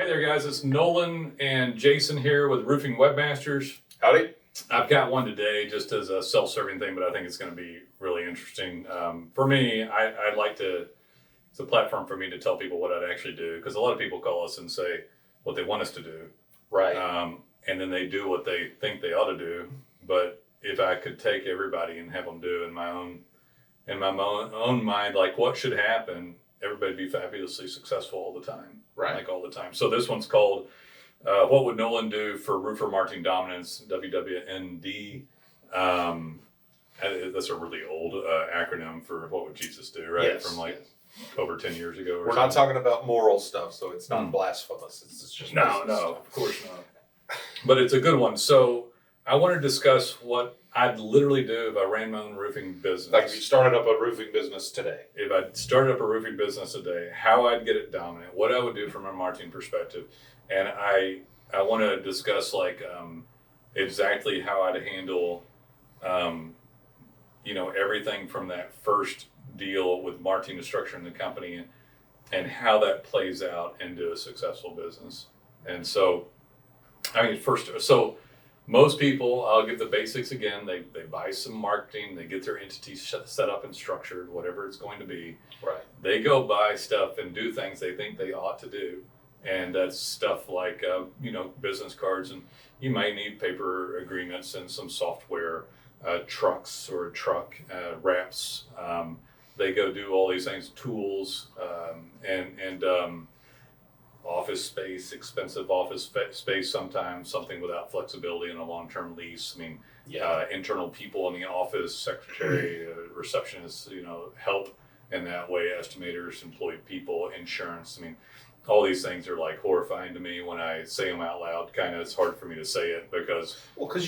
Hey there, guys. It's Nolen and Jason here with Roofing Webmasters. Howdy. I've got one today just as a self-serving thing, but I think it's going to be really interesting. For me, I'd like to, it's a platform for me to tell people what I'd actually do, because a lot of people call us and say what they want us to do. Right. And then they do what they think they ought to do. But if I could take everybody and have them do in my own mind, like what should happen, everybody'd be fabulously successful all the time. Right. Like all the time. So this one's called What Would Nolen Do for Roofer Marketing Dominance, WWND. That's a really old acronym for what would Jesus do, right? Yes. From like over 10 years ago or We're not talking about moral stuff, so it's not blasphemous. It's just No, business no, stuff. of course not. But it's a good one. So I want to discuss what I'd literally do if I ran my own roofing business. Like if you started up a roofing business today. If I started up a roofing business today, how I'd get it dominant, what I would do from a marketing perspective. And I want to discuss exactly how I'd handle, everything from that first deal with marketing and structuring the company and how that plays out into a successful business. And so, most people, I'll give the basics again. They buy some marketing, they get their entity set up and structured, whatever it's going to be. Right. They go buy stuff and do things they think they ought to do. And that's stuff like, business cards, and you might need paper agreements and some software, trucks or truck wraps. They go do all these things, tools, and office space, expensive office space sometimes, something without flexibility in a long-term lease. Internal people in the office, secretary, receptionists, help in that way, estimators, employed people, insurance. All these things are like horrifying to me when I say them out loud. Kind of, it's hard for me to say it because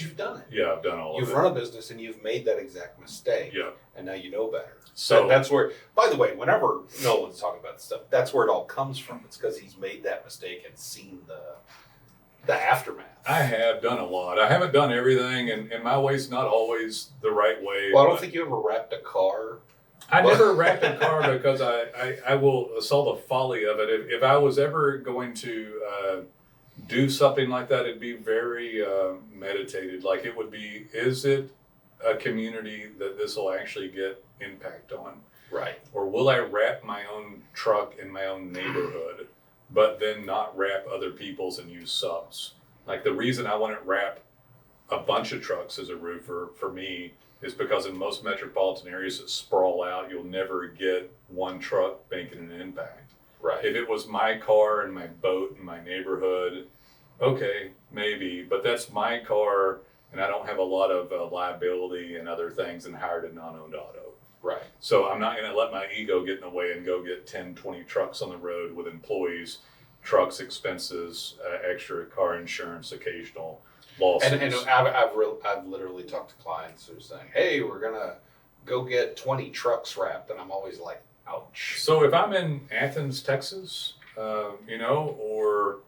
you've done it. Yeah, I've done all of it. You've run a business and you've made that exact mistake. Yeah. And now you know better. So that's where, by the way, whenever Nolen's talking about stuff, that's where it all comes from. It's because he's made that mistake and seen the aftermath. I have done a lot. I haven't done everything, and my way's not always the right way. Well, I don't think you ever wrapped a car. I never wrapped a car because I saw the folly of it. If I was ever going to do something like that, it'd be very meditated. Like it would be, is it a community that this will actually get impact on? Right. Or will I wrap my own truck in my own neighborhood, but then not wrap other people's and use subs? Like the reason I wouldn't wrap a bunch of trucks as a roofer for me is because in most metropolitan areas that sprawl out, you'll never get one truck making an impact. Right. If it was my car and my boat in my neighborhood, okay, maybe, but that's my car and I don't have a lot of liability and other things and hired a non-owned auto. Right. So I'm not going to let my ego get in the way and go get 10, 20 trucks on the road with employees, trucks, expenses, extra car insurance, occasional lawsuits. And I've literally talked to clients who are saying, "Hey, we're gonna go get 20 trucks wrapped," and I'm always like, "Ouch." So if I'm in Athens, Texas, or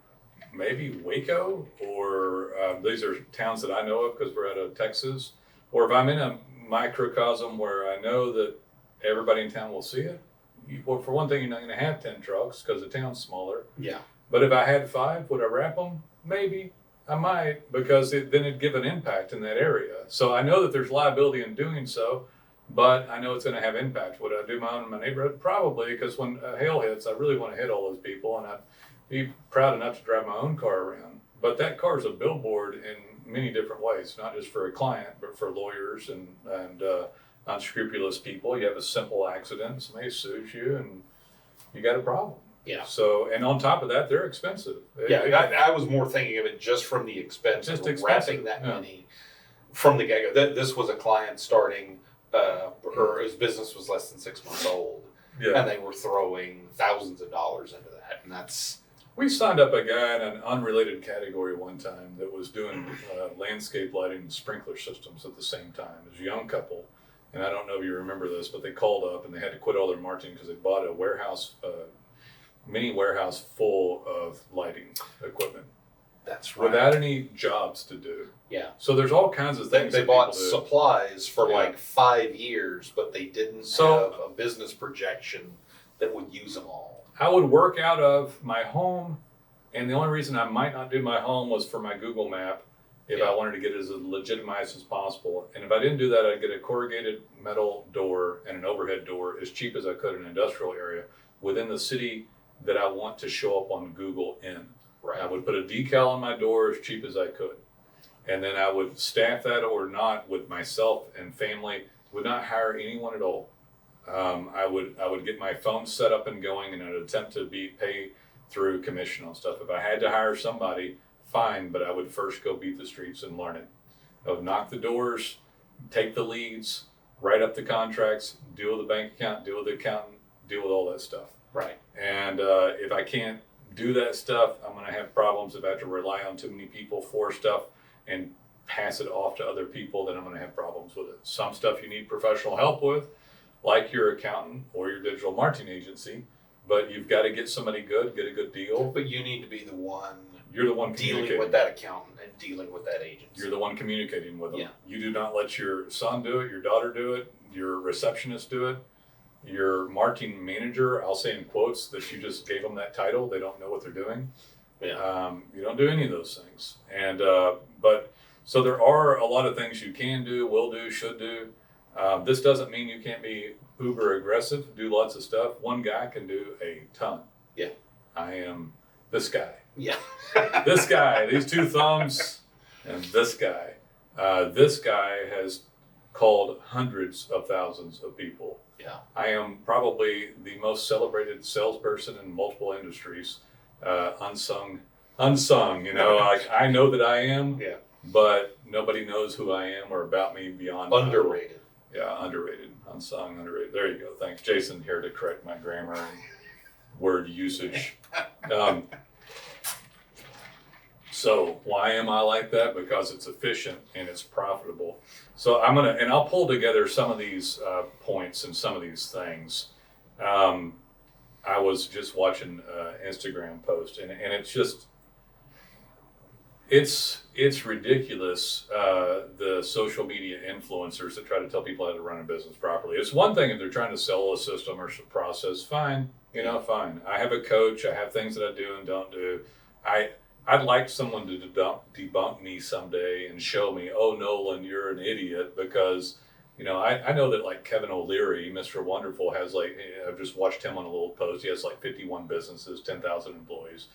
maybe Waco, or these are towns that I know of because we're out of Texas, or if I'm in a microcosm where I know that everybody in town will see it, well, for one thing, you're not going to have 10 trucks because the town's smaller. Yeah. But if I had 5, would I wrap them? Maybe. I might, because then it'd give an impact in that area. So I know that there's liability in doing so, but I know it's going to have impact. Would I do my own in my neighborhood? Probably, because when hail hits, I really want to hit all those people, and I'd be proud enough to drive my own car around. But that car is a billboard in many different ways, not just for a client, but for lawyers and unscrupulous people. You have a simple accident, somebody sues you, and you got a problem. Yeah. So, and on top of that, they're expensive. I was more thinking of it just from the expense Just of expensive, wrapping that yeah. many from the get-go. This was a client starting, or his business was less than 6 months old, Yeah. and they were throwing thousands of dollars into that, and that's... We signed up a guy in an unrelated category one time that was doing landscape lighting and sprinkler systems at the same time. It was a young couple, and I don't know if you remember this, but they called up and they had to quit all their marketing because they bought a warehouse, mini warehouse full of lighting equipment. That's right. Without any jobs to do. Yeah. So there's all kinds of things They that bought people do. supplies for Yeah. like 5 years, but they didn't have a business projection that would use them all. I would work out of my home And the only reason I might not do my home was for my Google map if I wanted to get it as legitimized as possible. And if I didn't do that, I'd get a corrugated metal door and an overhead door as cheap as I could in an industrial area within the city that I want to show up on Google in. Right. I would put a decal on my door as cheap as I could. And then I would staff that or not with myself and family, would not hire anyone at all. I would get my phone set up and going, and I'd attempt to pay through commission on stuff. If I had to hire somebody, fine, but I would first go beat the streets and learn it. I would knock the doors, take the leads, write up the contracts, deal with the bank account, deal with the accountant, deal with all that stuff. Right. And if I can't do that stuff, I'm going to have problems. If I have to rely on too many people for stuff and pass it off to other people, then I'm going to have problems with it. Some stuff you need professional help with, like your accountant or your digital marketing agency, but you've got to get somebody good, get a good deal. But you need to be the one. You're the one dealing with that accountant and dealing with that agency. You're the one communicating with them. Yeah. You do not let your son do it, your daughter do it, your receptionist do it, your marketing manager, I'll say in quotes that you just gave them that title, they don't know what they're doing. Yeah. You don't do any of those things. And but so there are a lot of things you can do, will do, should do. This doesn't mean you can't be uber aggressive, do lots of stuff. One guy can do a ton. Yeah. I am this guy. Yeah. This guy, these two thumbs, and this guy. This guy has called hundreds of thousands of people. Yeah. I am probably the most celebrated salesperson in multiple industries. Unsung, you know, like I know that I am, Yeah. but nobody knows who I am or about me beyond Underrated. Yeah, underrated, unsung, underrated. There you go. Thanks, Jason, here to correct my grammar and word usage. So why am I like that? Because it's efficient and it's profitable. So I'll pull together some of these points and some of these things. I was just watching Instagram post, and it's just, it's ridiculous, the social media influencers that try to tell people how to run a business properly. It's one thing if they're trying to sell a system or some process, fine, fine. I have a coach, I have things that I do and don't do. I'd like someone to debunk me someday and show me, oh, Nolen, you're an idiot, because, I know that like Kevin O'Leary, Mr. Wonderful, has like, I've just watched him on a little post. He has like 51 businesses, 10,000 employees.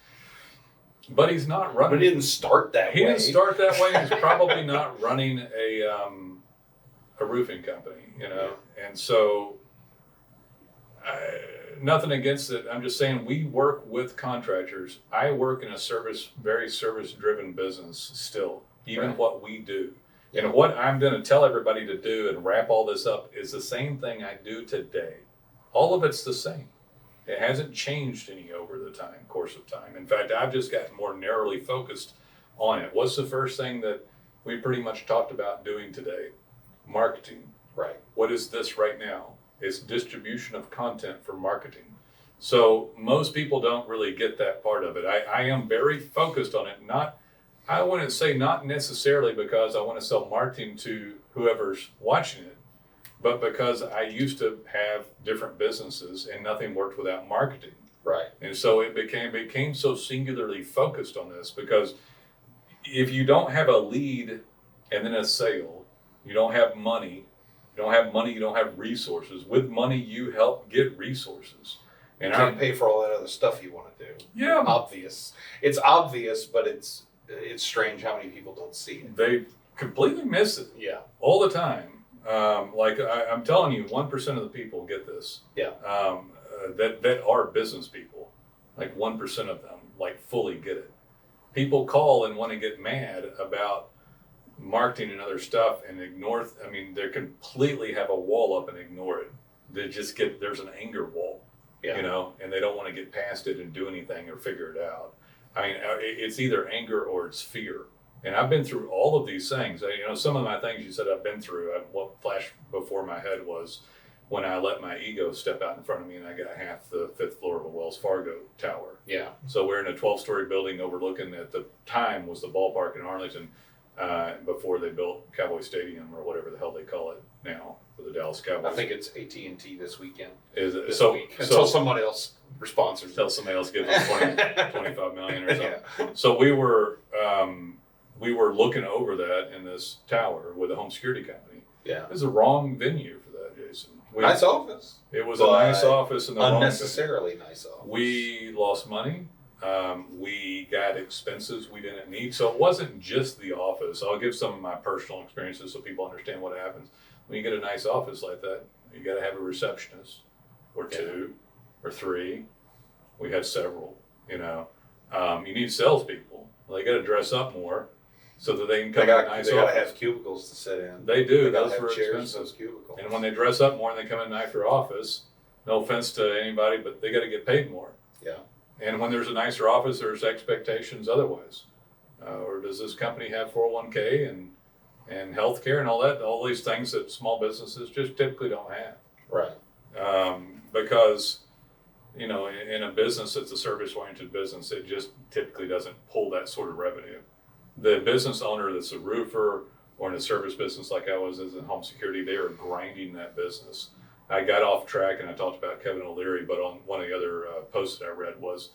But he's not running. But he didn't start that way. He didn't start that way. He's probably not running a roofing company, And so, nothing against it. I'm just saying we work with contractors. I work in a very service-driven business still, even Right. what we do. Yeah. And what I'm going to tell everybody to do and wrap all this up is the same thing I do today. All of it's the same. It hasn't changed any over the course of time. In fact, I've just gotten more narrowly focused on it. What's the first thing that we pretty much talked about doing today? Marketing. Right. What is this right now? It's distribution of content for marketing. So most people don't really get that part of it. I am very focused on it. I wouldn't say not necessarily because I want to sell marketing to whoever's watching it, but because I used to have different businesses and nothing worked without marketing. Right. And so it became so singularly focused on this, because if you don't have a lead and then a sale, you don't have money. You don't have money, you don't have resources. With money, you help get resources. And you can't pay for all that other stuff you want to do. Yeah. Obvious. It's obvious, but it's strange how many people don't see it. They completely miss it. Yeah. All the time. I'm telling you, 1% of the people get this. Yeah. That are business people. Like 1% of them, like fully get it. People call and want to get mad about marketing and other stuff and ignore, they completely have a wall up and ignore it. They just there's an anger wall, Yeah. and they don't want to get past it and do anything or figure it out. It's either anger or it's fear. And I've been through all of these things. Some of my things you said I've been through, what flashed before my head was when I let my ego step out in front of me and I got half the 5th floor of a Wells Fargo tower. Yeah. So we're in a 12-story building overlooking, at the time, was the ballpark in Arlington, before they built Cowboy Stadium or whatever the hell they call it. now for the Dallas Cowboys. I think it's AT&T this weekend. Is it? This So, week. Until someone else sponsors until it. somebody else gives them 25 million or something. Yeah. So we were looking over that in this tower with a home security company. Yeah. It was the wrong venue for that, Jason. Nice office. It was a nice office and the unnecessarily nice office. We lost money. We got expenses we didn't need. So it wasn't just the office. I'll give some of my personal experiences so people understand what happens. When you get a nice office like that, you got to have a receptionist or two or three. We had several, you know. You need salespeople. Well, they got to dress up more so that they can come in a nice office. They got to have cubicles to sit in. They do. They Those have were chairs, expensive. those cubicles. And when they dress up more and they come in a nicer office, no offense to anybody, but they got to get paid more. Yeah. And when there's a nicer office, there's expectations otherwise. Or does this company have 401k and healthcare and all these things that small businesses just typically don't have? Right. Because, you know, in a business that's a service-oriented business, it just typically doesn't pull that sort of revenue. The business owner that's a roofer or in a service business like I was as in home security, they are grinding that business. I got off track and I talked about Kevin O'Leary, but on one of the other posts that I read was,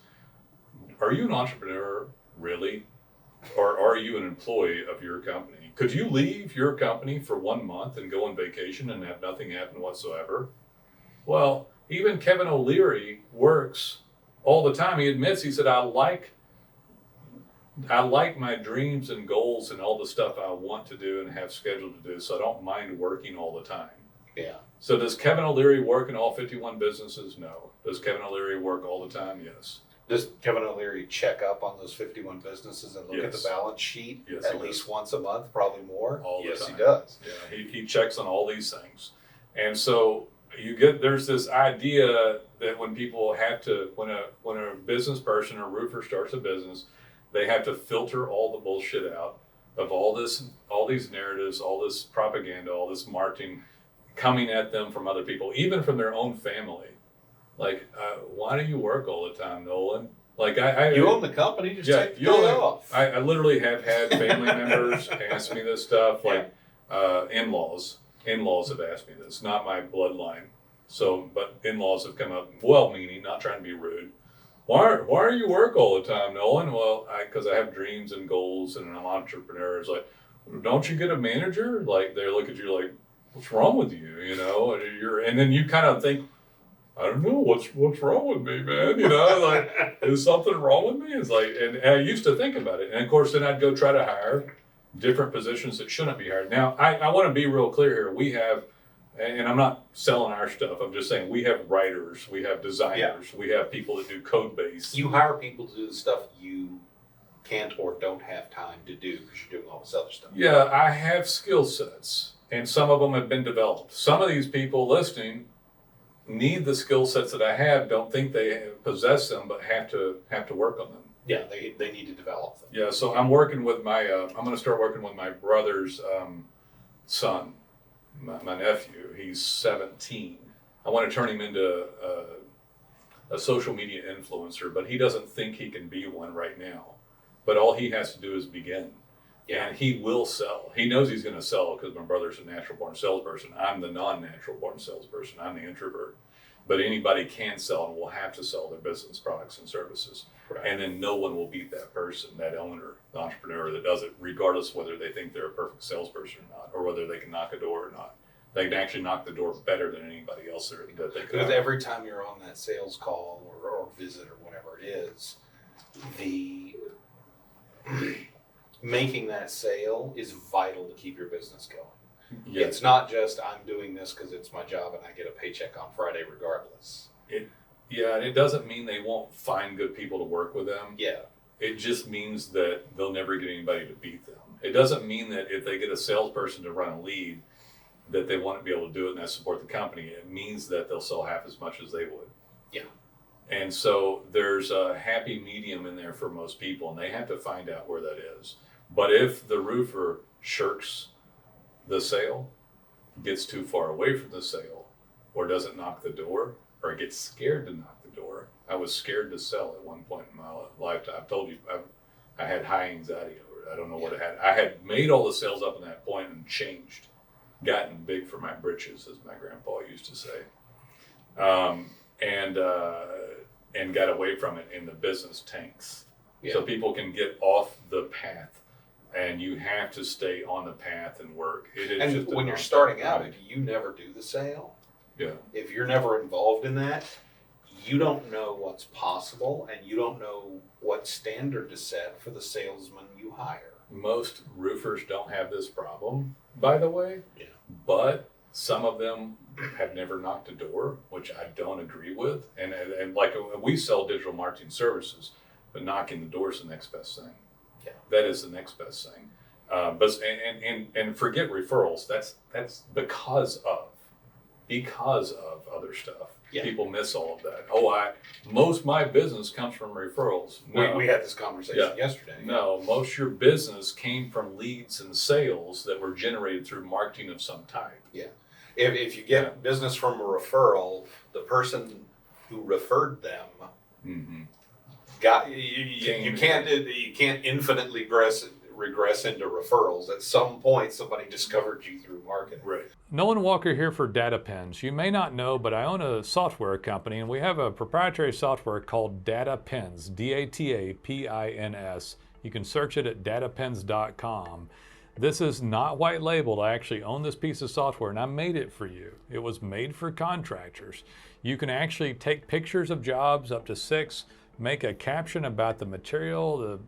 are you an entrepreneur really? Or are you an employee of your company? Could you leave your company for 1 month and go on vacation and have nothing happen whatsoever? Well, even Kevin O'Leary works all the time. He admits, he said, I like my dreams and goals and all the stuff I want to do and have scheduled to do, so I don't mind working all the time. Yeah. So does Kevin O'Leary work in all 51 businesses? No. Does Kevin O'Leary work all the time? Yes. Does Kevin O'Leary check up on those 51 businesses and look at Yes. the balance sheet Yes, at he least does. once a month, probably more? All the yes, time. he does. Yeah, he checks on all these things. And so there's this idea that when people have to, when a business person or roofer starts a business, they have to filter all the bullshit out of all these narratives, all this propaganda, all this marketing coming at them from other people, even from their own family. Like, why do you work all the time, Nolen? Like, you own the company, just take the day off. I literally have had family members ask me this stuff, like in-laws. In-laws have asked me this, not my bloodline. So, but in-laws have come up, well-meaning, not trying to be rude. Why do you work all the time, Nolen? Well, because I have dreams and goals, and I'm an entrepreneur. It's like, don't you get a manager? Like, they look at you like, what's wrong with you? You know, and then you kind of think, I don't know, what's wrong with me, man? You know, like, is something wrong with me? It's like, and I used to think about it. And of course, then I'd go try to hire different positions that shouldn't be hired. Now, I want to be real clear here. We have, and I'm not selling our stuff, I'm just saying we have writers, we have designers, we have people that do code base. You hire people to do the stuff you can't or don't have time to do because you're doing all this other stuff. Yeah, I have skill sets, and some of them have been developed. Some of these people listening need the skill sets that I have, don't think they possess them, but have to work on them. Yeah, they need to develop them. Yeah, so I'm working with my, I'm going to start working with my brother's son, my nephew. He's 17. I want to turn him into a social media influencer, but he doesn't think he can be one right now. But all he has to do is begin. Yeah. And he will sell. He knows he's going to sell because my brother's a natural born salesperson. I'm the non-natural born salesperson. I'm the introvert. But anybody can sell and will have to sell their business products and services. Right. And then no one will beat that person, that owner, the entrepreneur that does it, regardless whether they think they're a perfect salesperson or not, or whether they can knock a door or not. They can actually knock the door better than anybody else that they could. Because every time you're on that sales call or visit or whatever it is, the making that sale is vital to keep your business going. Yeah. It's not just I'm doing this because it's my job and I get a paycheck on Friday regardless. Yeah, and it doesn't mean they won't find good people to work with them. Yeah. It just means that they'll never get anybody to beat them. It doesn't mean that if they get a salesperson to run a lead, that they won't be able to do it and that support the company. It means that they'll sell half as much as they would. Yeah. And so there's a happy medium in there for most people, and they have to find out where that is. But if the roofer shirks the sale, gets too far away from the sale, or doesn't knock the door, or gets scared to knock the door. I was scared to sell at one point in my lifetime. I've told you, I had high anxiety over it. I don't know what it had. I had made all the sales up in that point and changed gotten big for my britches, as my grandpa used to say, and got away from it, and the business tanks. Yeah. So people can get off the path, and you have to stay on the path and work. It is And just when you're starting out, if you never do the sale, yeah, if you're never involved in that, you don't know what's possible, and you don't know what standard to set for the salesman you hire. most roofers don't have this problem, by the way. Yeah. But some of them have never knocked a door, which I don't agree with. And like we sell digital marketing services, but knocking the door is the next best thing. Yeah. That is the next best thing. But forget referrals. That's because of other stuff. Yeah. People miss all of that. Most of my business comes from referrals. No. We had this conversation yesterday. No, most of your business came from leads and sales that were generated through marketing of some type. Yeah. If you get business from a referral, the person who referred them got you can't infinitely regress into referrals. At some point, somebody discovered you through marketing. Right. Nolen Walker here for DataPens. You may not know, but I own a software company, and we have a proprietary software called DataPens, DATAPINS. You can search it at datapens.com. This is not white labeled. I actually own this piece of software, and I made it for you. It was made for contractors. You can actually take pictures of jobs, up to 6, make a caption about the material,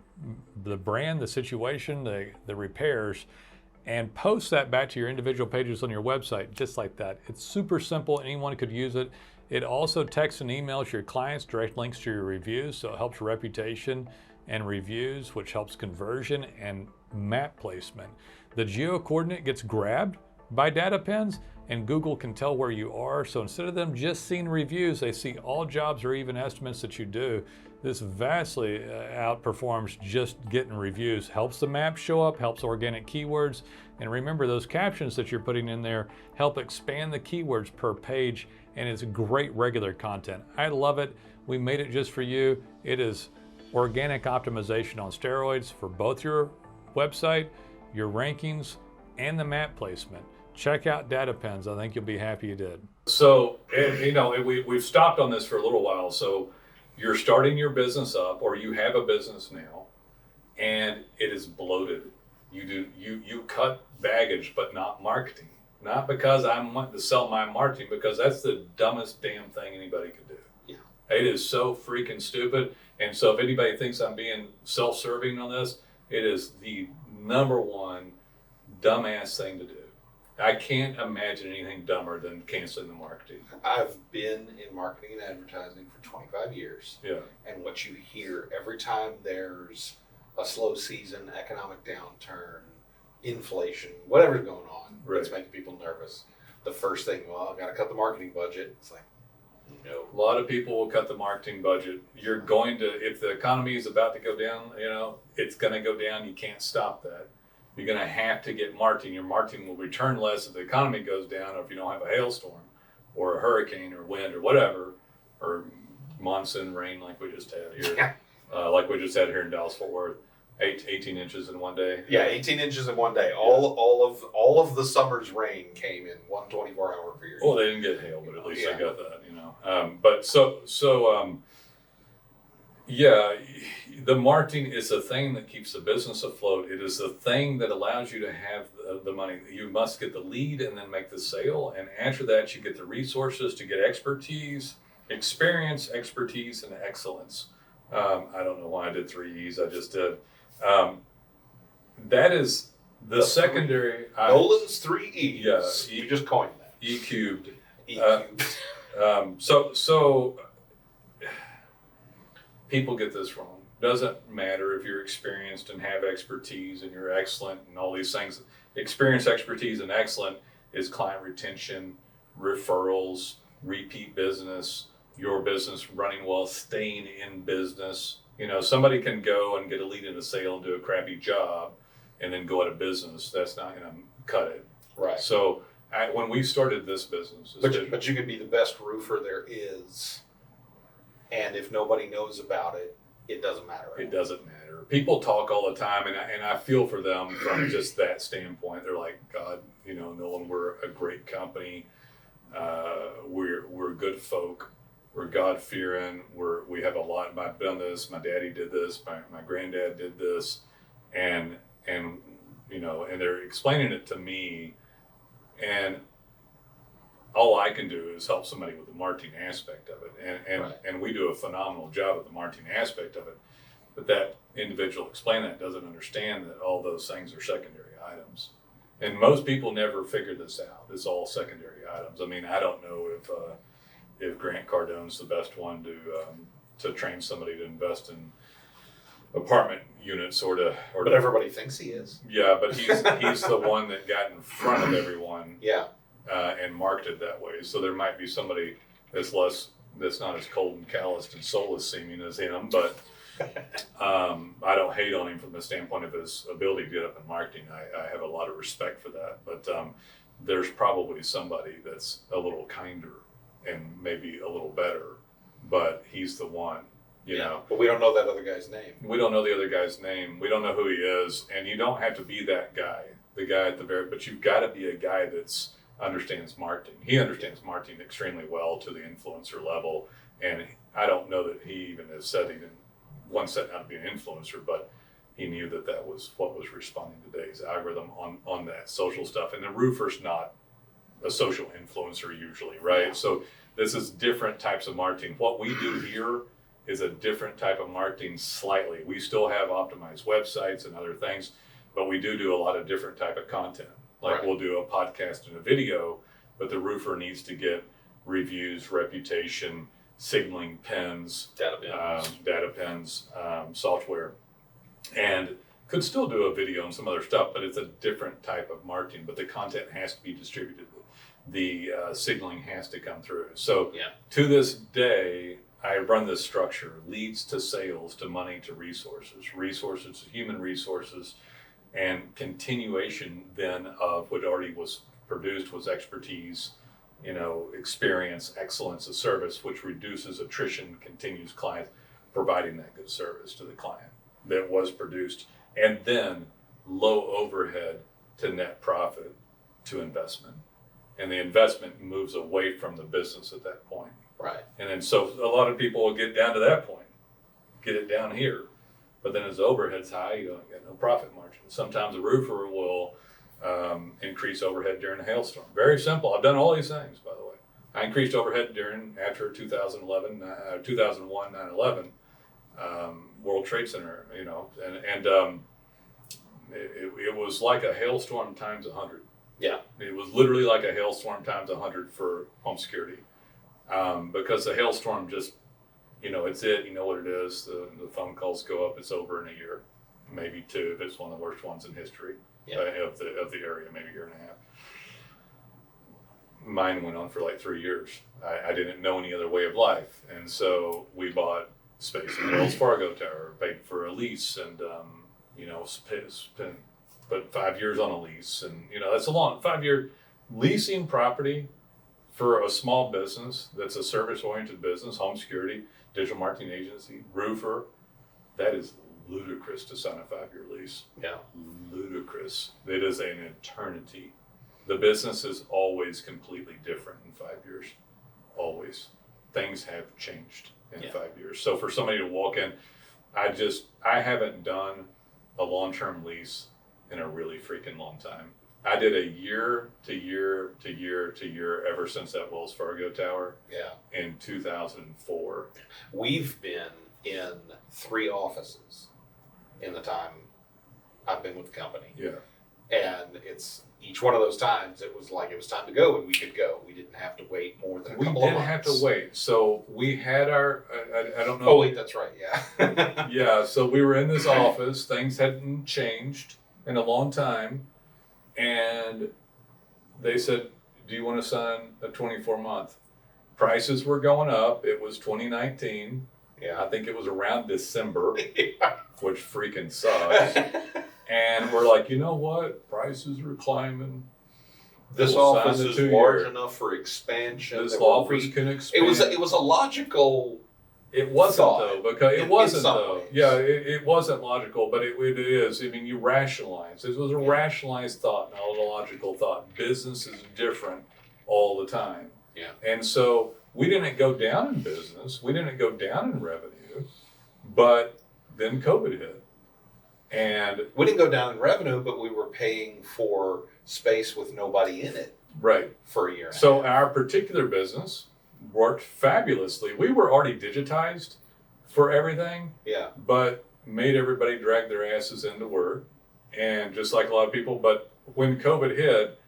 the brand, the situation, the repairs, and post that back to your individual pages on your website, just like that. It's super simple. Anyone could use it. It also texts and emails your clients direct links to your reviews, so it helps reputation and reviews, which helps conversion and map placement. The geo coordinate gets grabbed by DataPens, and Google can tell where you are. So instead of them just seeing reviews, they see all jobs or even estimates that you do. This vastly outperforms just getting reviews. Helps the map show up, helps organic keywords. And remember, those captions that you're putting in there help expand the keywords per page, and it's great regular content. I love it. We made it just for you. It is organic optimization on steroids for both your website, your rankings, and the map placement. Check out DataPens. I think you'll be happy you did. So, we've stopped on this for a little while. So you're starting your business up, or you have a business now, and it is bloated. You cut baggage, but not marketing. Not because I'm wanting to sell my marketing, because that's the dumbest damn thing anybody could do. Yeah. It is so freaking stupid. And so if anybody thinks I'm being self-serving on this, it is the number one dumbass thing to do. I can't imagine anything dumber than canceling the marketing. I've been in marketing and advertising for 25 years. Yeah. And what you hear every time there's a slow season, economic downturn, inflation, whatever's going on, that's making people nervous. The first thing, I got to cut the marketing budget. It's like, no. A lot of people will cut the marketing budget. You're going to, if the economy is about to go down, it's going to go down. You can't stop that. You're going to have to get marketing. Your marketing will return less if the economy goes down, or if you don't have a hailstorm or a hurricane or wind or whatever, or monsoon rain like we just had here. Like we just had here in Dallas-Fort Worth. 18 inches in one day. Yeah, 18 inches in one day. All of the summer's rain came in one 24-hour period. Well, they didn't get hail, but at least they got that, the marketing is the thing that keeps the business afloat. It is the thing that allows you to have the money. You must get the lead and then make the sale. And after that, you get the resources to get expertise, experience, expertise, and excellence. I don't know why I did 3 E's. I just did. That is the secondary. Nolen's 3 E's. Yeah. You just coined that. E cubed. E cubed. So people get this wrong. Doesn't matter if you're experienced and have expertise and you're excellent and all these things. Experience, expertise, and excellent is client retention, referrals, repeat business, your business running well, staying in business. Somebody can go and get a lead in a sale and do a crappy job and then go out of business. That's not going to cut it. Right. So when we started this business. But you can be the best roofer there is. And if nobody knows about it, it doesn't matter. It doesn't matter. People talk all the time, and I feel for them from just that standpoint. They're like, God, Nolen, we're a great company. We're good folk. We're God fearing. We have a lot. I've done this. My daddy did this. My granddad did this, and they're explaining it to me, and all I can do is help somebody with the marketing aspect of it, and we do a phenomenal job with the marketing aspect of it. But that individual explaining that doesn't understand that all those things are secondary items, and most people never figure this out. It's all secondary items. I mean, I don't know if Grant Cardone's the best one to train somebody to invest in apartment units but everybody thinks he is. Yeah, but he's the one that got in front of everyone. Yeah. And marketed that way. So there might be somebody that's not as cold and calloused and soulless seeming as him, but I don't hate on him from the standpoint of his ability to get up in marketing. I have a lot of respect for that, but there's probably somebody that's a little kinder and maybe a little better, but he's the one, you know. But we don't know that other guy's name. We don't know the other guy's name. We don't know who he is, and you don't have to be that guy, the guy at the very, but you've got to be a guy that's understands marketing. He understands marketing extremely well to the influencer level, and I don't know that he even has said he didn't once set out to be an influencer, but he knew that was what was responding to today's algorithm on that social stuff. And the roofer's not a social influencer usually, right? Yeah. So this is different types of marketing. What we do here is a different type of marketing slightly. We still have optimized websites and other things, but we do a lot of different type of content. Like we'll do a podcast and a video, but the roofer needs to get reviews, reputation, signaling pins, data pins, software, and could still do a video and some other stuff, but it's a different type of marketing, but the content has to be distributed. The signaling has to come through. So to this day, I run this structure: leads to sales, to money, to resources, resources to human resources, and continuation then of what already was produced was expertise, experience, excellence of service, which reduces attrition, continues clients, providing that good service to the client that was produced, and then low overhead to net profit to investment. And the investment moves away from the business at that point. Right. And then so a lot of people will get down to that point, get it down here. But then as the overhead's high, you don't get no profit margin. Sometimes a roofer will increase overhead during a hailstorm. Very simple. I've done all these things, by the way. I increased overhead after 2001, 9/11, World Trade Center, and it was like a hailstorm times 100. Yeah. It was literally like a hailstorm times 100 for home security, because the hailstorm just, it's it. You know what it is. The phone calls go up. It's over in a year, maybe two if it's one of the worst ones in history of the area, maybe a year and a half. Mine went on for like 3 years. I didn't know any other way of life, and so we bought space in the Wells Fargo Tower, paid for a lease, and spent but 5 years on a lease, and that's a long 5-year leasing property for a small business that's a service-oriented business, home security, digital marketing agency, roofer. That is ludicrous to sign a 5-year lease. Yeah. Ludicrous. It is an eternity. The business is always completely different in 5 years. Always. Things have changed in 5 years. So for somebody to walk in, I haven't done a long-term lease in a really freaking long time. I did a year to year to year to year ever since that Wells Fargo Tower. Yeah. In 2004. We've been in 3 offices in the time I've been with the company. Yeah. And it's each one of those times it was like it was time to go and we could go. We didn't have to wait more than a couple of months. We didn't have to wait. So we had our, I don't know. Oh wait, that's right, yeah. Yeah, so we were in this office. Things hadn't changed in a long time. And they said, do you want to sign a 24-month? Prices were going up. It was 2019. Yeah. I think it was around December, which freaking sucks. And we're like, you know what? Prices are climbing. This office is large enough for expansion. This office can expand. It was a logical It wasn't thought. though, because it wasn't some though. ways. Yeah, it wasn't logical, but it is. I mean, you rationalize. It was a rationalized thought, not a logical thought. Business is different all the time. Yeah. And so we didn't go down in business. We didn't go down in revenue, but then COVID hit. And We didn't go down in revenue, but we were paying for space with nobody in it right. for a year. So our particular business worked fabulously. We were already digitized for everything, Yeah. but made everybody drag their asses into work. And just like a lot of people, but when COVID hit,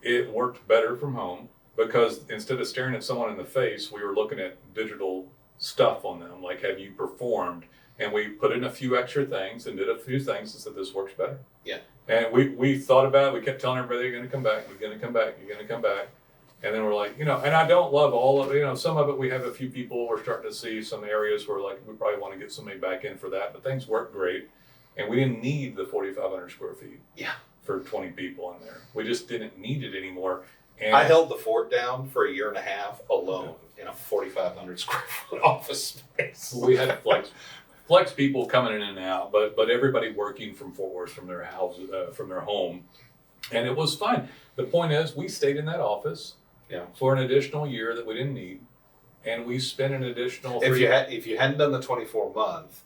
it worked better from home because instead of staring at someone in the face, we were looking at digital stuff on them, like have you performed? And we put in a few extra things and did a few things and said this works better. Yeah. And we thought about it. We kept telling everybody, you're going to come back, you're going to come back, you're going to come back. And then we're like, and I don't love all of it. Some of it, we have a few people, we're starting to see some areas where like, we probably want to get somebody back in for that, but things work great. And we didn't need the 4,500 square feet for 20 people in there. We just didn't need it anymore. And I held the fort down for a year and a half alone in a 4,500 square foot office space. we had flex people coming in and out, but everybody working from Fort Worth, from their house, from their home. And it was fine. The point is, we stayed in that office for an additional year that we didn't need, and we spent an additional. If you hadn't done the 24-month,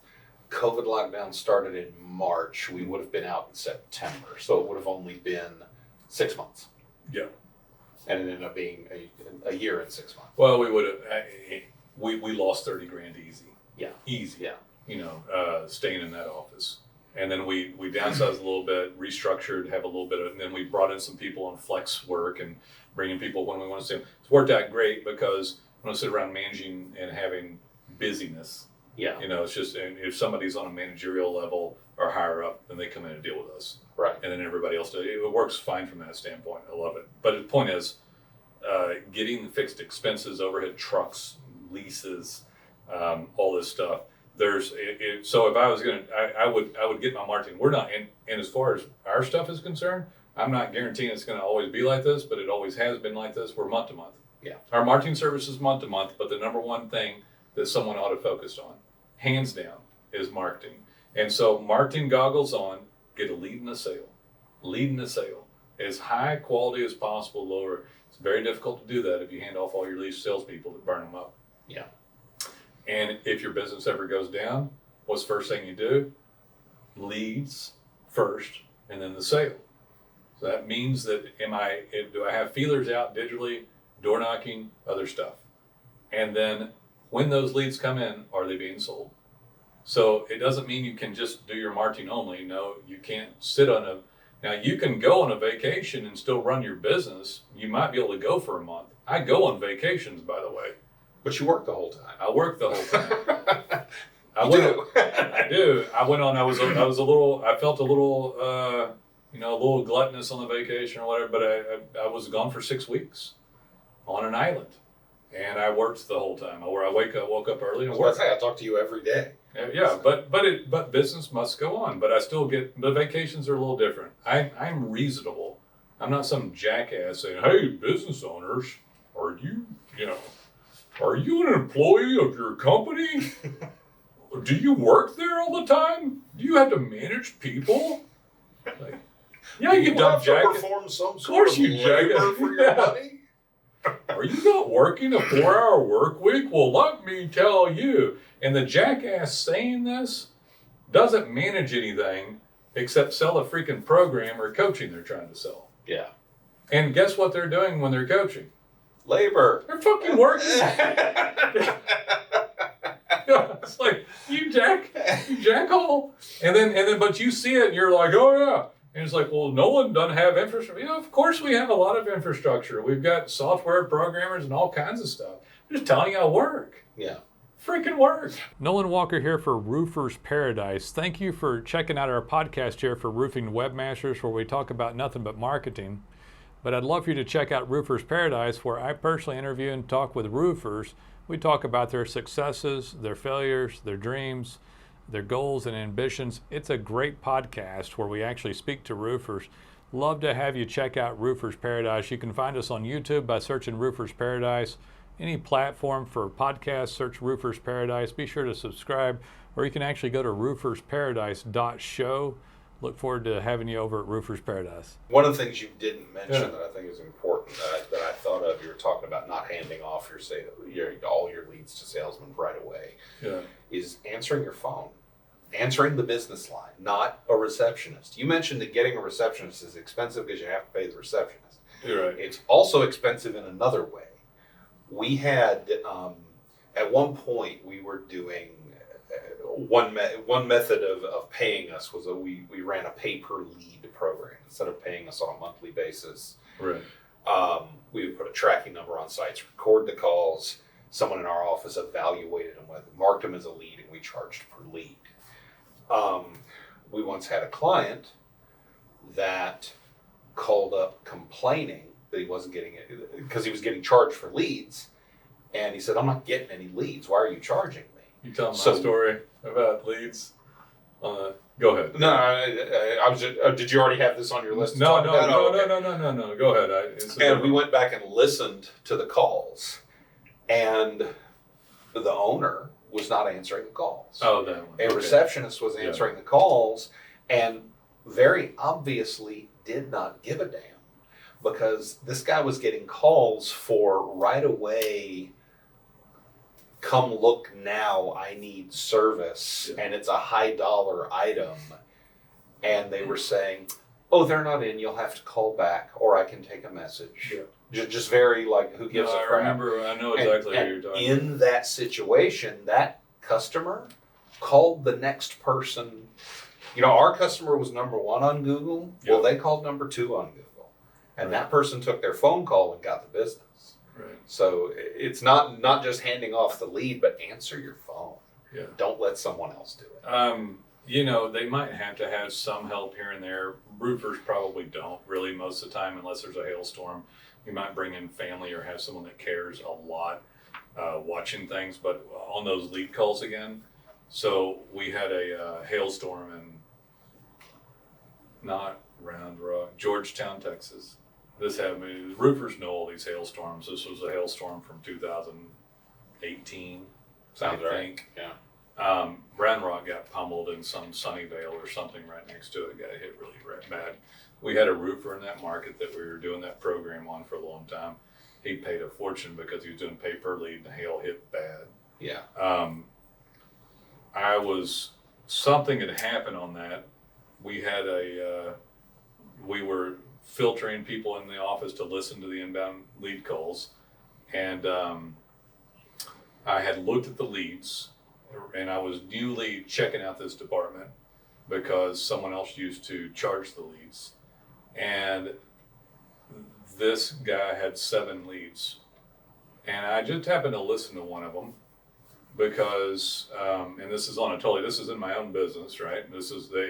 COVID lockdown started in March. We would have been out in September, so it would have only been 6 months. Yeah. And it ended up being a year and 6 months. Well, we would have. We lost $30,000 easy. Yeah. Easy. Yeah. Staying in that office. And then we downsized a little bit, restructured, have a little bit of, and then we brought in some people on flex work and bringing people when we want to see them. It's worked out great because when I sit around managing and having busyness, Yeah. it's just, and if somebody's on a managerial level or higher up, then they come in and deal with us. Right. And then everybody else does. It works fine from that standpoint. I love it. But the point is, getting the fixed expenses, overhead trucks, leases, all this stuff. So if I was I would get my marketing. We're not, and as far as our stuff is concerned, I'm not guaranteeing it's going to always be like this, but it always has been like this. We're month to month. Yeah. Our marketing service is month to month, but the number one thing that someone ought to focus on, hands down, is marketing. And so marketing goggles on, get a lead in a sale. Lead in a sale. As high quality as possible, lower. It's very difficult to do that if you hand off all your lead salespeople that burn them up. Yeah. And if your business ever goes down, what's the first thing you do? Leads first, and then the sale. So that means that do I have feelers out digitally, door knocking, other stuff? And then when those leads come in, are they being sold? So it doesn't mean you can just do your marketing only. No, you can't sit on now you can go on a vacation and still run your business. You might be able to go for a month. I go on vacations, by the way. But you work the whole time. I work the whole time. I do. I went on. I felt a little, a little gluttonous on the vacation or whatever. But I was gone for 6 weeks on an island, and I worked the whole time. Where I woke up early and worked. I talk to you every day. Yeah, but business must go on. But I still get the vacations are a little different. I'm reasonable. I'm not some jackass saying, "Hey, business owners, are you an employee of your company? Do you work there all the time? Do you have to manage people?" Like, yeah, you dumb have to jackass. perform some Of sort course of you labor jackass. for your money. Are you not working a 4-hour work week? Well, let me tell you. And the jackass saying this doesn't manage anything except sell a freaking program or coaching they're trying to sell. Yeah. And guess what they're doing when they're coaching? Labor. They're fucking working. It's like, you jackhole. And then, but you see it and you're like, oh yeah. And it's like, well, Nolen doesn't have infrastructure. Yeah, of course we have a lot of infrastructure. We've got software programmers and all kinds of stuff. I'm just telling you how to work. Yeah. Freaking work. Nolen Walker here for Roofers Paradise. Thank you for checking out our podcast here for Roofing Webmasters, where we talk about nothing but marketing. But I'd love for you to check out Roofers Paradise, where I personally interview and talk with roofers. We talk about their successes, their failures, their dreams, their goals and ambitions. It's a great podcast where we actually speak to roofers. Love to have you check out Roofers Paradise. You can find us on YouTube by searching Roofers Paradise. any platform for podcasts, search Roofers Paradise. Be sure to subscribe, or you can actually go to roofersparadise.show. Look forward to having you over at Roofers Paradise. One of the things you didn't mention that I think is important that I thought of, you were talking about not handing off all your leads to salesmen right away, is answering your phone, answering the business line, not a receptionist. You mentioned that getting a receptionist is expensive because you have to pay the receptionist. You're right. It's also expensive in another way. We had, at one point, we were doing one method of paying us was we ran a pay-per-lead program. Instead of paying us on a monthly basis, Right. We would put a tracking number on sites, record the calls. Someone in our office evaluated them, marked them as a lead, and we charged per lead. We once had a client that called up complaining that he wasn't getting it because he was getting charged for leads, and he said, "I'm not getting any leads. Why are you charging me?" You tell my story about leads. Go ahead. No, I was. Did you already have this on your list? No. Okay. Go ahead. And we went back and listened to the calls, and the owner was not answering the calls. Oh, that one. A receptionist was answering the calls, and very obviously did not give a damn, because this guy was getting calls for right away. Come look now, I need service, and it's a high dollar item. And they were saying, "Oh, they're not in, you'll have to call back, or I can take a message." Just very like, who gives a crap? I know exactly what you're talking about. In that situation, that customer called the next person. Our customer was number 1 on Google. Well, they called number 2 on Google. And that person took their phone call and got the business. Right. So it's not just handing off the lead, but answer your phone. Yeah. Don't let someone else do it. They might have to have some help here and there. Roofers probably don't really most of the time, unless there's a hailstorm. You might bring in family or have someone that cares a lot watching things. But on those lead calls again, so we had a hailstorm in not Round Rock, Georgetown, Texas. This happened. The roofers know all these hailstorms. This was a hailstorm from 2018. Sounds I think. Yeah. Round Rock got pummeled in some Sunnyvale or something right next to it. Got hit really bad. We had a roofer in that market that we were doing that program on for a long time. He paid a fortune because he was doing pay per lead, and the hail hit bad. Yeah. Something had happened on that. We had we were filtering people in the office to listen to the inbound lead calls, and I had looked at the leads, and I was newly checking out this department because someone else used to charge the leads, and this guy had 7 leads, and I just happened to listen to one of them because, and this is this is in my own business, right?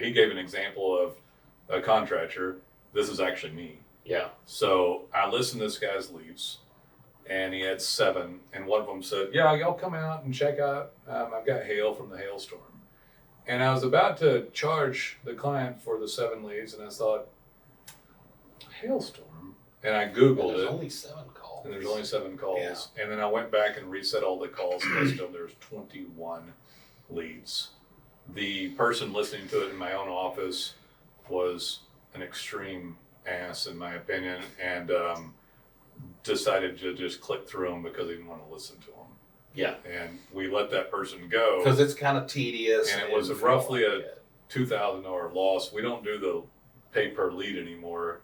He gave an example of a contractor. This is actually me. Yeah. So I listened to this guy's leads, and he had 7, and one of them said, "Yeah, y'all come out and check out. I've got hail from the hailstorm." And I was about to charge the client for the 7 leads, and I thought, hailstorm? And I Googled it. There's only 7 calls. And there's only 7 calls. Yeah. And then I went back and reset all the calls, and there's 21 leads. The person listening to it in my own office was an extreme ass, in my opinion, and decided to just click through them because he didn't want to listen to them. Yeah. And we let that person go. Because it's kind of tedious. And it was roughly a $2,000 loss. We don't do the pay per lead anymore.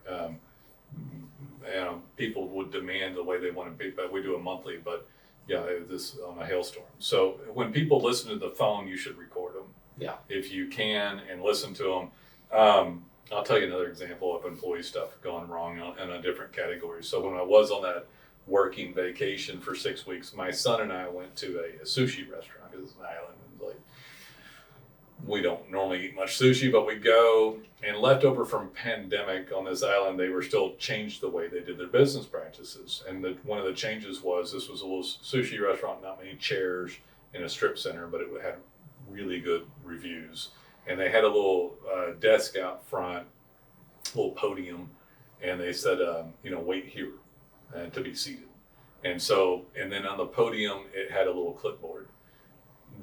People would demand the way they want to be, but we do a monthly. But yeah, this on a hailstorm. So when people listen to the phone, you should record them. Yeah. If you can, and listen to them. I'll tell you another example of employee stuff going wrong in a different category. So when I was on that working vacation for 6 weeks, my son and I went to a sushi restaurant. It's an island. We don't normally eat much sushi, but we go, and leftover from pandemic on this island, they were still changed the way they did their business practices. And one of the changes was this was a little sushi restaurant, not many chairs in a strip center, but it had really good reviews. And they had a little desk out front, a little podium, and they said, wait here to be seated. And so, and then on the podium, it had a little clipboard.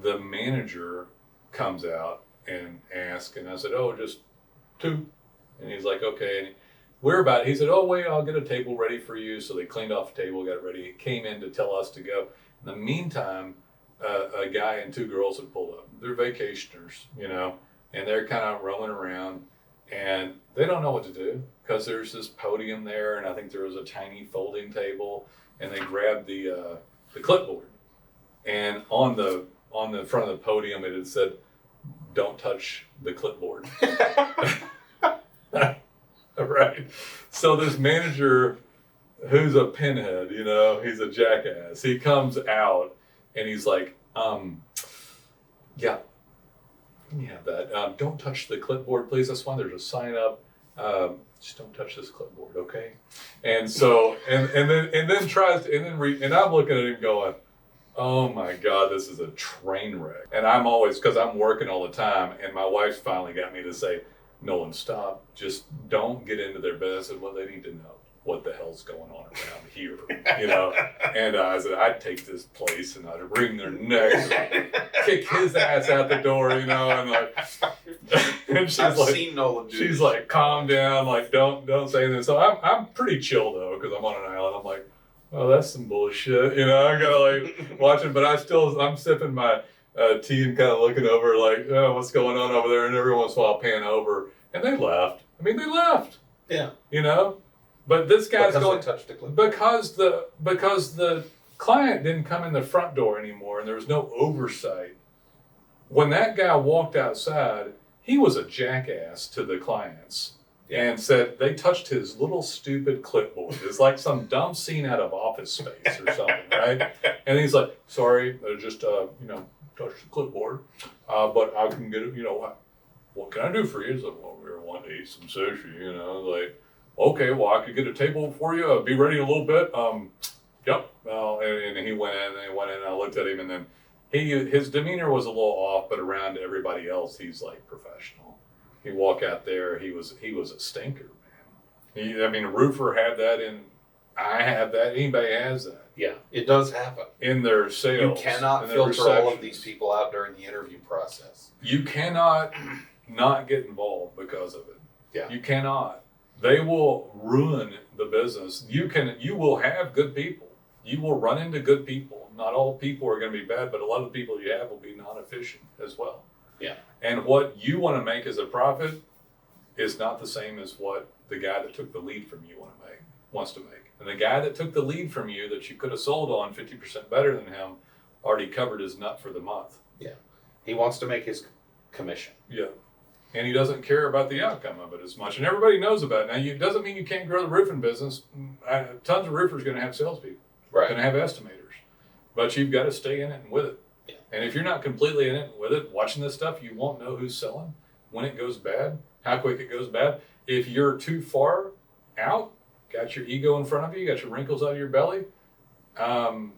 The manager comes out and asks, and I said, oh, just 2. And he's like, okay. And he said, oh, wait, I'll get a table ready for you. So they cleaned off the table, got it ready. He came in to tell us to go. In the meantime, a guy and 2 girls had pulled up. They're vacationers, you know, and they're kind of roaming around, and they don't know what to do because there's this podium there, and I think there was a tiny folding table, and they grabbed the clipboard, and on the front of the podium it had said, "Don't touch the clipboard." Right. So this manager, who's a pinhead, you know, he's a jackass. He comes out and he's like, yeah, let me have that. Don't touch the clipboard, please. That's why there's a sign up. Just don't touch this clipboard, okay? And so, and then tries to, and I'm looking at him going, oh my God, this is a train wreck. And I'm always, because I'm working all the time, and my wife's finally got me to say, Nolen, stop. Just don't get into their business and what they need to know. What the hell's going on around here, you know? And I said, I'd take this place and I'd wring their necks, and kick his ass out the door, you know? And like, and she's I've like, seen Nolen do she's this. like, calm down, like don't say anything. So I'm pretty chill though, because I'm on an island. I'm like, oh, that's some bullshit, you know? I gotta like watch it, but I'm sipping my tea and kind of looking over, like, oh, what's going on over there? And every once in a while, I'll pan over, and they left. I mean, they left. Yeah. You know. But this guy's going because the client didn't come in the front door anymore, and there was no oversight. When that guy walked outside, he was a jackass to the clients and said they touched his little stupid clipboard. It's like some dumb scene out of Office Space or something, right? And he's like, sorry, I just touched the clipboard, but I can get it. You know what can I do for you? He's like, well, we were wanting to eat some sushi, you know, like. Okay, well, I could get a table for you. Be ready in a little bit. Yep. Well, and he went in, and I looked at him, and then his demeanor was a little off, but around everybody else, he's like professional. He walk out there, he was a stinker, man. A roofer had that, and I have that. Anybody has that. Yeah, it does happen In their sales. You cannot filter all of these people out during the interview process. You cannot not get involved because of it. Yeah. You cannot. They will ruin the business. You will have good people. You will run into good people. Not all people are going to be bad, but a lot of the people you have will be non-efficient as well. Yeah. And what you want to make as a profit is not the same as what the guy that took the lead from you wants to make. And the guy that took the lead from you that you could have sold on 50% better than him already covered his nut for the month. Yeah. He wants to make his commission. Yeah. And he doesn't care about the outcome of it as much. And everybody knows about it. Now, it doesn't mean you can't grow the roofing business. Tons of roofers are going to have salespeople. Right. Going to have estimators. But you've got to stay in it and with it. Yeah. And if you're not completely in it and with it, watching this stuff, you won't know who's selling, when it goes bad, how quick it goes bad. If you're too far out, got your ego in front of you, got your wrinkles out of your belly, and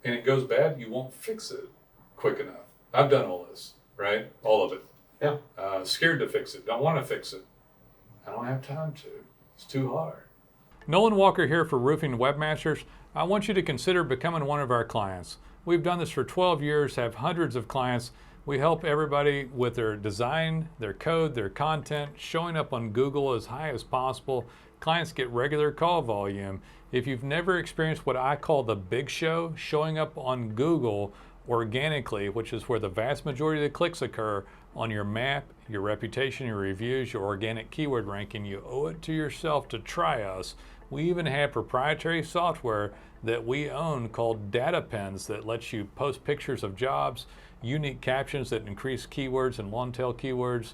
it goes bad, you won't fix it quick enough. I've done all this, right? All of it. Yeah. Scared to fix it. Don't want to fix it. I don't have time to. It's too hard. Nolen Walker here for Roofing Webmasters. I want you to consider becoming one of our clients. We've done this for 12 years, have hundreds of clients. We help everybody with their design, their code, their content, showing up on Google as high as possible. Clients get regular call volume. If you've never experienced what I call the big show, showing up on Google organically, which is where the vast majority of the clicks occur, on your map, your reputation, your reviews, your organic keyword ranking, you owe it to yourself to try us. We even have proprietary software that we own called data pens that lets you post pictures of jobs, unique captions that increase keywords and long tail keywords,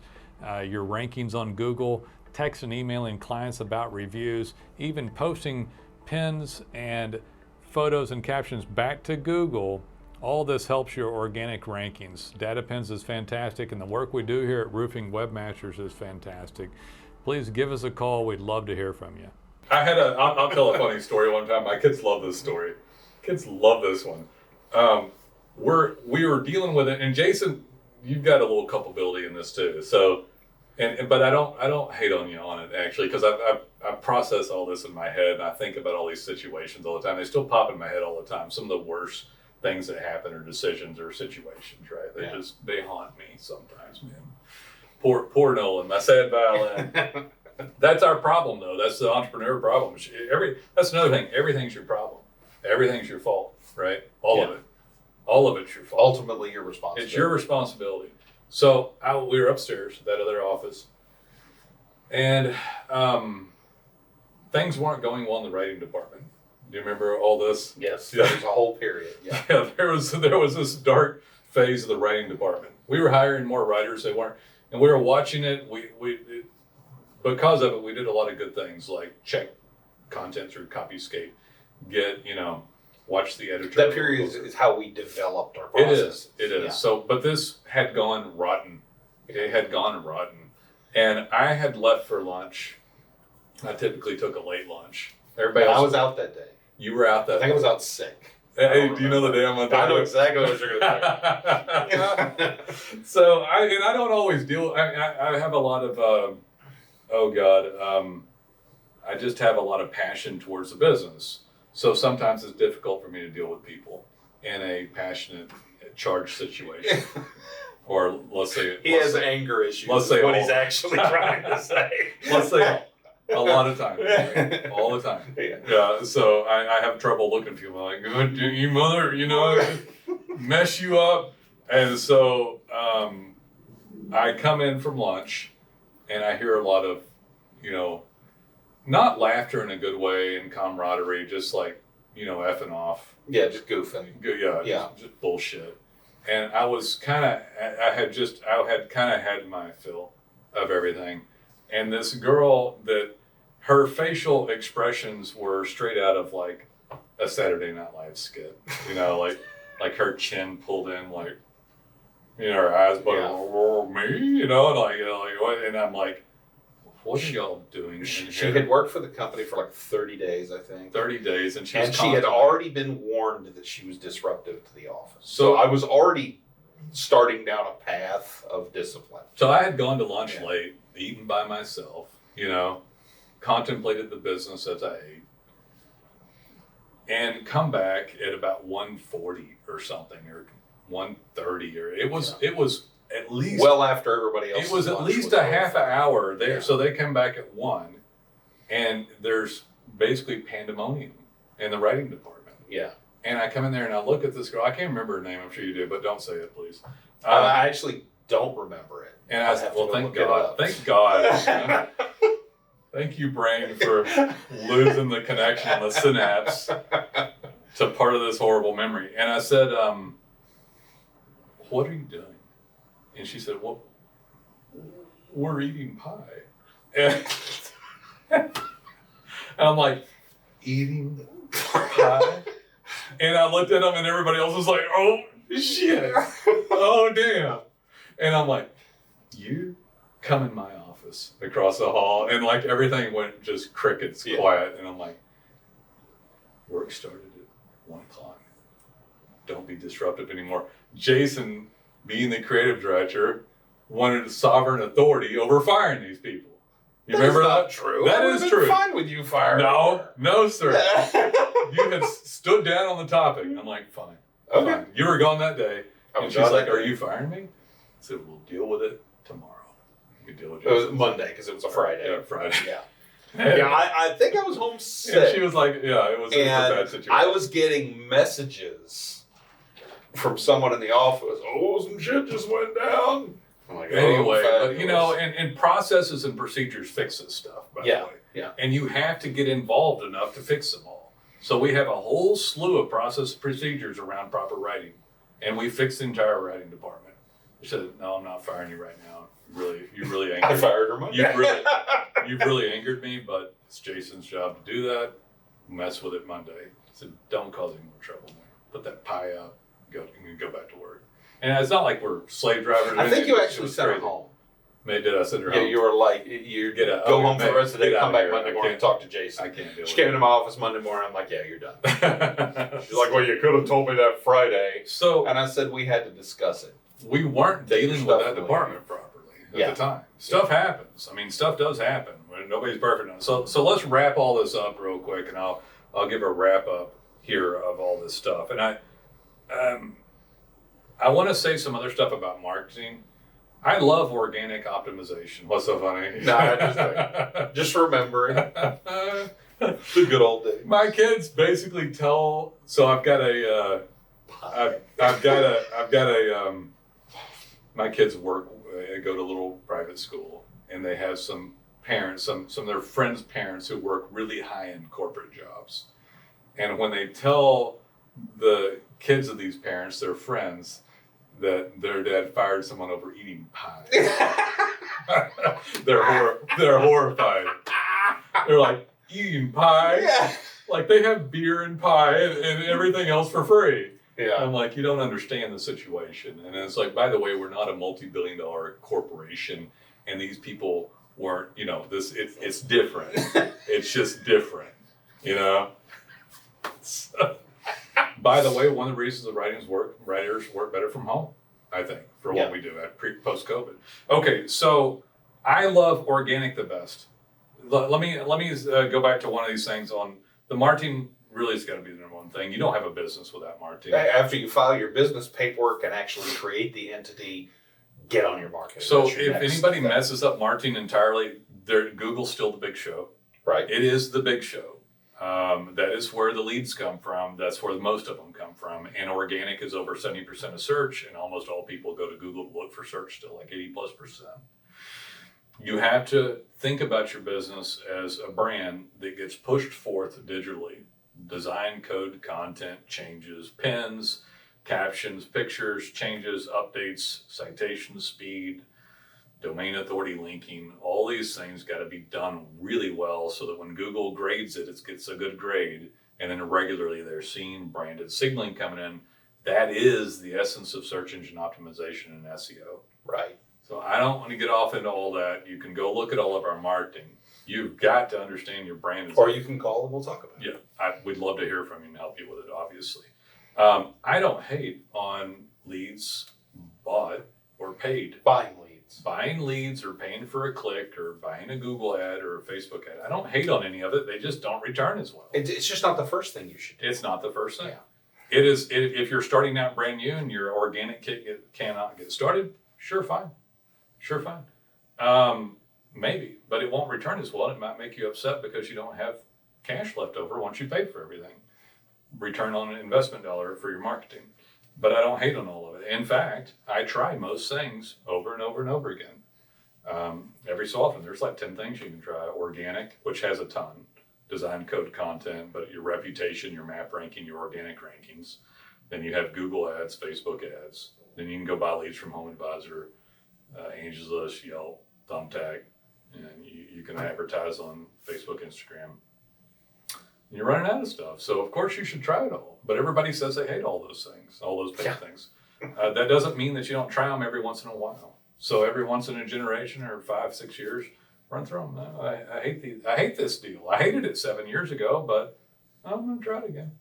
your rankings on Google, text and emailing clients about reviews, even posting pins and photos and captions back to Google. All this helps your organic rankings. Data pens is fantastic, and the work we do here at Roofing Webmasters is fantastic. Please give us a call. We'd love to hear from you. I'll tell a funny story one time. My kids love this story. Kids love this one. We were dealing with it, and Jason, you've got a little culpability in this too. So But I don't hate on you on it actually, because I process all this in my head and I think about all these situations all the time. They still pop in my head all the time. Some of the worst things that happen, or decisions, or situations, right? They haunt me sometimes, man. Poor Nolen, my sad violin. That's our problem, though. That's the entrepreneur problem. That's another thing. Everything's your problem. Everything's your fault, right? All of it. All of it's your fault. Ultimately, your responsibility. It's your responsibility. So we were upstairs, that other office, and things weren't going well in the writing department. Do you remember all this? Yes. Yeah. There's a whole period. Yeah. Yeah, there was this dark phase of the writing department. We were hiring more writers. They weren't, and we were watching it. Because of it, we did a lot of good things, like check content through Copyscape, watch the editor. That period is how we developed our process. It is. Yeah. So, but this had gone rotten. It had gone rotten. And I had left for lunch. I typically took a late lunch. Everybody else. I was out that day. You were out that day. I think I was out sick. Hey, do you know the day I'm on? I know exactly what you're going to say. So, I don't always deal. I have a lot of, I just have a lot of passion towards the business. So sometimes it's difficult for me to deal with people in a passionate, charged situation. Or let's say he has anger issues. Let's say what he's actually trying to say. Let's say a lot of times, right? All the time. Yeah. So I have trouble looking at people like, you mother, mess you up. And so I come in from lunch and I hear a lot of, not laughter in a good way and camaraderie, just like, effing off. Yeah, just goofing. Yeah. Just bullshit. And I was I had kind of had my fill of everything. And this girl that her facial expressions were straight out of like a Saturday Night Live skit, like her chin pulled in, like, her eyes, but me, and what? And I'm like, what are y'all doing? She had worked for the company for like 30 days, I think. 30 days, and she had already been warned that she was disruptive to the office. So I was already starting down a path of discipline. So I had gone to lunch late, eaten by myself, contemplated the business as I ate, and come back at about 1:40 or something, or 1:30, or it was at least well after everybody else. It was at least a half an hour there. Yeah. So they come back at 1, and there's basically pandemonium in the writing department. Yeah. And I come in there and I look at this girl. I can't remember her name. I'm sure you do, but don't say it, please. I actually don't remember it. And I said, well, thank God. Thank God. Thank you, brain, for losing the connection, the synapse to part of this horrible memory. And I said, what are you doing? And she said, well, we're eating pie. And I'm like, eating pie? And I looked at them and everybody else was like, oh, shit. Oh, damn. And I'm like, you come in my office across the hall. And like everything went just crickets, quiet. And I'm like, work started at 1 o'clock. Don't be disruptive anymore. Jason, being the creative director, wanted sovereign authority over firing these people. You remember that? Not true. That is true. Fine with you firing. No, sir. You had stood down on the topic. I'm like, fine. Okay. Fine. You were gone that day. And she's like, are you firing me? I said, we'll deal with it tomorrow. We deal with it. It was Monday because it was a Friday. Yeah, Friday. Yeah. I think I was home sick. And she was like, it was a bad situation. I was getting messages from someone in the office. Oh, some shit just went down. I'm like, anyway, but and processes and procedures fix this stuff, by the way. Yeah. And you have to get involved enough to fix them all. So we have a whole slew of process procedures around proper writing. And we fixed the entire writing department. She said, no, I'm not firing you right now. You really angered me. I fired her Monday. You've really angered me, but it's Jason's job to do that. Mess with it Monday. I said, don't cause any more trouble. Put that pie out. Go back to work. And it's not like we're slave drivers. I think you actually sent her home. Did I send her home? Yeah, you were like, go home for the rest of the day, come back Monday morning and talk to Jason. I can't do it. She came into my office Monday morning. I'm like, yeah, you're done. She's like, well, you could have told me that Friday. And I said we had to discuss it. We weren't dealing with that department properly. at the time. Stuff happens. I mean, stuff does happen. Nobody's perfect. So let's wrap all this up real quick, and I'll give a wrap up here of all this stuff. And I want to say some other stuff about marketing. I love organic optimization. What's so funny? No, just remembering the good old days. My kids basically tell. So I've got a. My kids go to a little private school, and they have some parents, some of their friends' parents who work really high-end corporate jobs. And when they tell the kids of these parents, their friends, that their dad fired someone over eating pie, they're horrified. They're like, eating pie? Yeah. Like they have beer and pie and everything else for free. Yeah. I'm like, you don't understand the situation. And it's like, by the way, we're not a multi-billion-dollar corporation, and these people weren't, it's different. It's just different, So, by the way, one of the reasons the writers work better from home, I think, for what we do at post-COVID. Okay, so I love organic the best. Let me go back to one of these things on the marketing. Really, it's got to be the number one thing. You don't have a business without marketing. After you file your business paperwork and actually create the entity, get on your marketing. So if anybody messes up marketing entirely, Google's still the big show. Right. It is the big show. That is where the leads come from. That's where most of them come from. And organic is over 70% of search, and almost all people go to Google to look for search still, like 80+%. You have to think about your business as a brand that gets pushed forth digitally. Design, code, content, changes, pins, captions, pictures, changes, updates, citations, speed, domain authority linking. All these things got to be done really well so that when Google grades it, it gets a good grade. And then regularly they're seeing branded signaling coming in. That is the essence of search engine optimization and SEO. Right. So I don't want to get off into all that. You can go look at all of our marketing. You've got to understand your brand. Or you can call and we'll talk about it. Yeah, we'd love to hear from you and help you with it, obviously. I don't hate on leads bought or paid. Buying leads. Buying leads or paying for a click or buying a Google ad or a Facebook ad. I don't hate on any of it. They just don't return as well. It's just not the first thing you should do. It's not the first thing. Yeah. It is. If you're starting out brand new and your organic kit cannot get started, sure, fine. Maybe, but it won't return as well. It might make you upset because you don't have cash left over once you paid for everything. Return on an investment dollar for your marketing. But I don't hate on all of it. In fact, I try most things over and over and over again. Every so often, there's like 10 things you can try. Organic, which has a ton. Design, code, content, but your reputation, your map ranking, your organic rankings. Then you have Google ads, Facebook ads. Then you can go buy leads from Home Advisor, Angie's List, Yelp, Thumbtack. And you can advertise on Facebook, Instagram. And you're running out of stuff. So, of course, you should try it all. But everybody says they hate all those things, all those big things. That doesn't mean that you don't try them every once in a while. So every once in a generation or 5-6 years, run through them. No, I hate this deal. I hated it 7 years ago, but I'm going to try it again.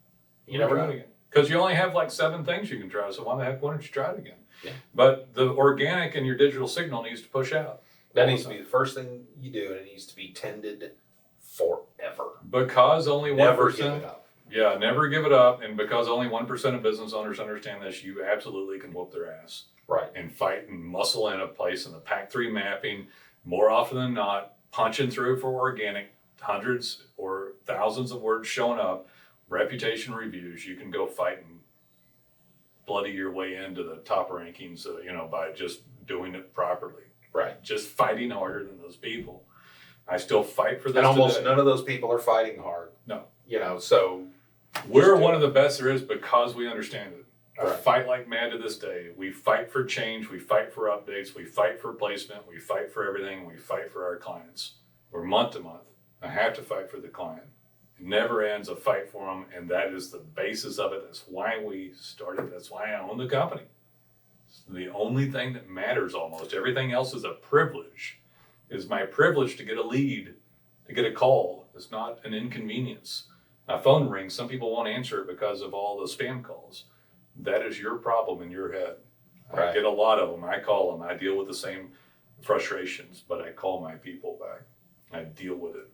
You never try it again. Because you only have like 7 things you can try. So why don't you try it again? Yeah. But the organic and your digital signal needs to push out. That needs to be the first thing you do, and it needs to be tended forever. Because only 1%. Never give it up. Yeah, never give it up. And because only 1% of business owners understand this, you absolutely can whoop their ass. Right. And fight and muscle in a place in the Pack 3 mapping. More often than not, punching through for organic, hundreds or thousands of words showing up, reputation reviews. You can go fight and bloody your way into the top rankings, by just doing it properly. Right. Just fighting harder than those people. I still fight for this And almost today. none of those people are fighting hard. No. So we're one of the best there is because we understand it. I Right. fight like mad to this day. We fight for change. We fight for updates. We fight for placement. We fight for everything. We fight for our clients. We're month to month. I have to fight for the client. It never ends a fight for them, and that is the basis of it. That's why we started. That's why I own the company. It's the only thing that matters almost. Everything else is a privilege. It is my privilege to get a lead, to get a call. It's not an inconvenience. My phone rings. Some people won't answer it because of all the spam calls. That is your problem in your head. Right. I get a lot of them. I call them. I deal with the same frustrations, but I call my people back. I deal with it.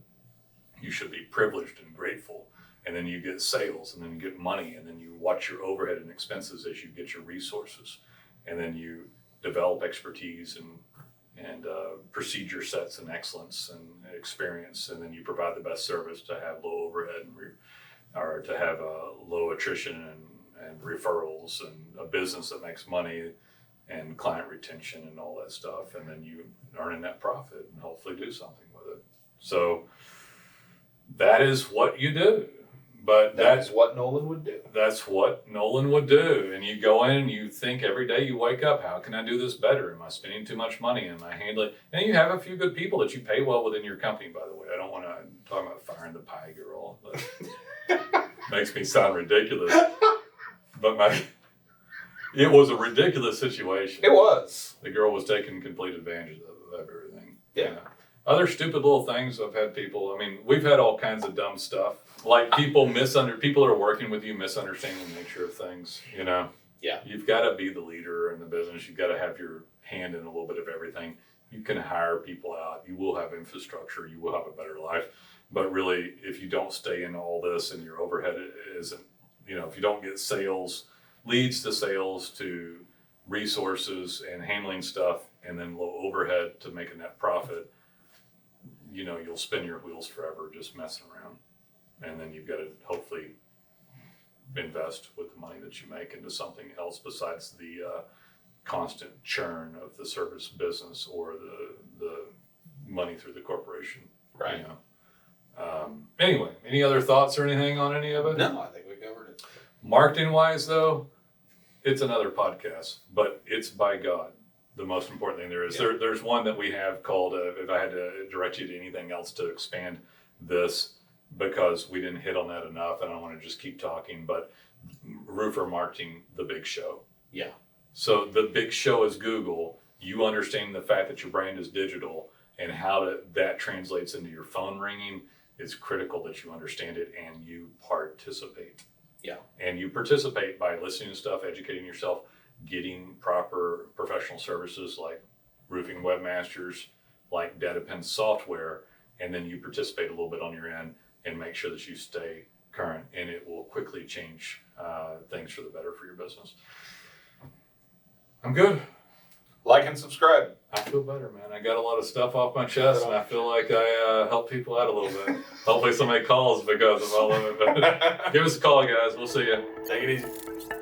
You should be privileged and grateful. And then you get sales, and then you get money, and then you watch your overhead and expenses as you get your resources. And then you develop expertise and procedure sets and excellence and experience, and then you provide the best service to have low overhead or to have low attrition and referrals and a business that makes money and client retention and all that stuff, and then you earn a net profit and hopefully do something with it. So that is what you do. But that's what Nolen would do. That's what Nolen would do. And you go in and you think every day you wake up, how can I do this better? Am I spending too much money? Am I handling? And you have a few good people that you pay well within your company, by the way. I don't want to talk about firing the pie girl, but makes me sound ridiculous. But it was a ridiculous situation. It was. The girl was taking complete advantage of everything. Yeah. Other stupid little things I've had people, I mean, we've had all kinds of dumb stuff. Like people that are working with you misunderstanding the nature of things, you know? Yeah. You've got to be the leader in the business. You've got to have your hand in a little bit of everything. You can hire people out. You will have infrastructure. You will have a better life. But really, if you don't stay in all this and your overhead isn't, if you don't get leads to sales to resources and handling stuff and then low overhead to make a net profit, you'll spin your wheels forever just messing around. And then you've got to hopefully invest with the money that you make into something else besides the constant churn of the service business or the money through the corporation. Right. Anyway, any other thoughts or anything on any of it? No, I think we covered it. Marketing wise, though, it's another podcast, but it's by God. The most important thing there is. Yeah. There's one that we have called, if I had to direct you to anything else to expand this, because we didn't hit on that enough, and I don't want to just keep talking, but roofer marketing, the big show. Yeah. So the big show is Google. You understand the fact that your brand is digital and how that translates into your phone ringing is critical that you understand it and you participate. Yeah. And you participate by listening to stuff, educating yourself, getting proper professional services like Roofing Webmasters, like DataPen software, and then you participate a little bit on your end and make sure that you stay current, and it will quickly change things for the better for your business. I'm good. Like and subscribe. I feel better, man. I got a lot of stuff off my chest, and I feel like I helped people out a little bit. Hopefully somebody calls because of all of it. But give us a call, guys. We'll see you. Take it easy.